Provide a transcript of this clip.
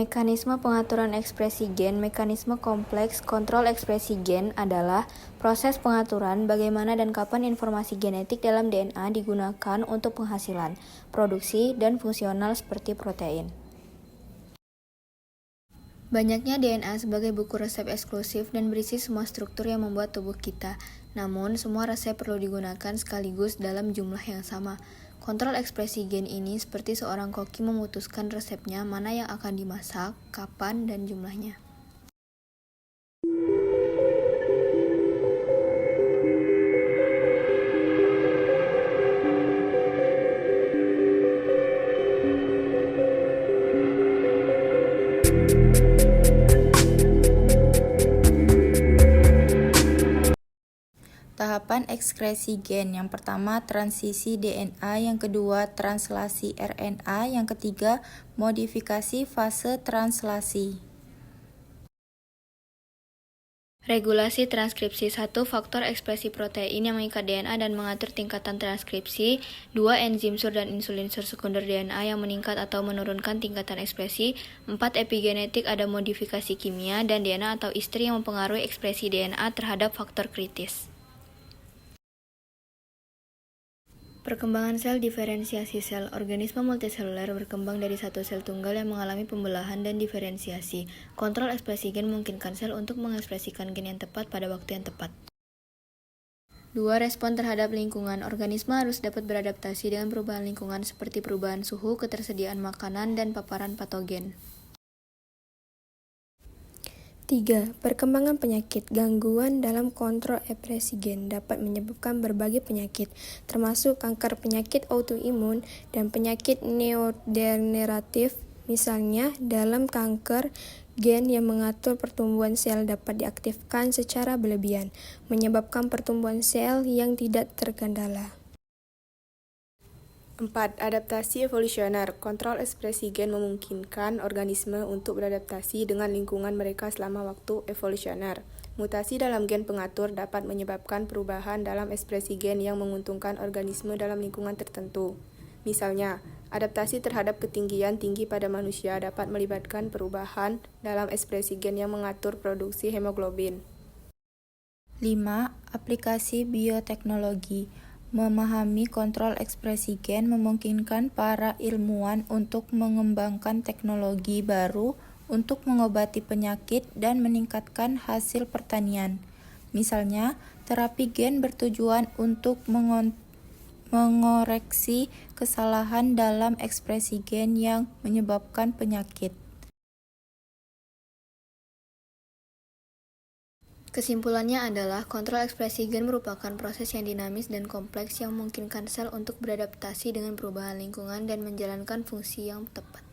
Mekanisme pengaturan ekspresi gen, mekanisme kompleks kontrol ekspresi gen adalah proses pengaturan bagaimana dan kapan informasi genetik dalam DNA digunakan untuk penghasilan, produksi, dan fungsional seperti protein. Banyaknya DNA sebagai buku resep eksklusif dan berisi semua struktur yang membuat tubuh kita. Namun, semua resep perlu digunakan sekaligus dalam jumlah yang sama. Kontrol ekspresi gen ini seperti seorang koki memutuskan resepnya mana yang akan dimasak, kapan, dan jumlahnya. Tahapan ekskresi gen, yang pertama transisi DNA, yang kedua translasi RNA, yang ketiga modifikasi fase translasi. Regulasi transkripsi 1. Faktor ekspresi protein yang mengikat DNA dan mengatur tingkatan transkripsi. 2. Enzim sur dan insulin sur sekunder DNA yang meningkat atau menurunkan tingkatan ekspresi. 4. Epigenetik, ada modifikasi kimia dan DNA atau istri yang mempengaruhi ekspresi DNA terhadap faktor kritis. Perkembangan sel, diferensiasi sel. Organisme multiseluler berkembang dari satu sel tunggal yang mengalami pembelahan dan diferensiasi. Kontrol ekspresi gen memungkinkan sel untuk mengekspresikan gen yang tepat pada waktu yang tepat. 2. Respon terhadap lingkungan. Organisme harus dapat beradaptasi dengan perubahan lingkungan seperti perubahan suhu, ketersediaan makanan, dan paparan patogen. 3. Perkembangan penyakit. Gangguan dalam kontrol ekspresi gen dapat menyebabkan berbagai penyakit, termasuk kanker, penyakit autoimun, dan penyakit neurodegeneratif. Misalnya, dalam kanker, gen yang mengatur pertumbuhan sel dapat diaktifkan secara berlebihan, menyebabkan pertumbuhan sel yang tidak terkendala. 4. Adaptasi evolusioner. Kontrol ekspresi gen memungkinkan organisme untuk beradaptasi dengan lingkungan mereka selama waktu evolusioner. Mutasi dalam gen pengatur dapat menyebabkan perubahan dalam ekspresi gen yang menguntungkan organisme dalam lingkungan tertentu. Misalnya, adaptasi terhadap ketinggian tinggi pada manusia dapat melibatkan perubahan dalam ekspresi gen yang mengatur produksi hemoglobin. 5. Aplikasi bioteknologi. Memahami kontrol ekspresi gen memungkinkan para ilmuwan untuk mengembangkan teknologi baru untuk mengobati penyakit dan meningkatkan hasil pertanian. Misalnya, terapi gen bertujuan untuk mengoreksi kesalahan dalam ekspresi gen yang menyebabkan penyakit. Kesimpulannya adalah, kontrol ekspresi gen merupakan proses yang dinamis dan kompleks yang memungkinkan sel untuk beradaptasi dengan perubahan lingkungan dan menjalankan fungsi yang tepat.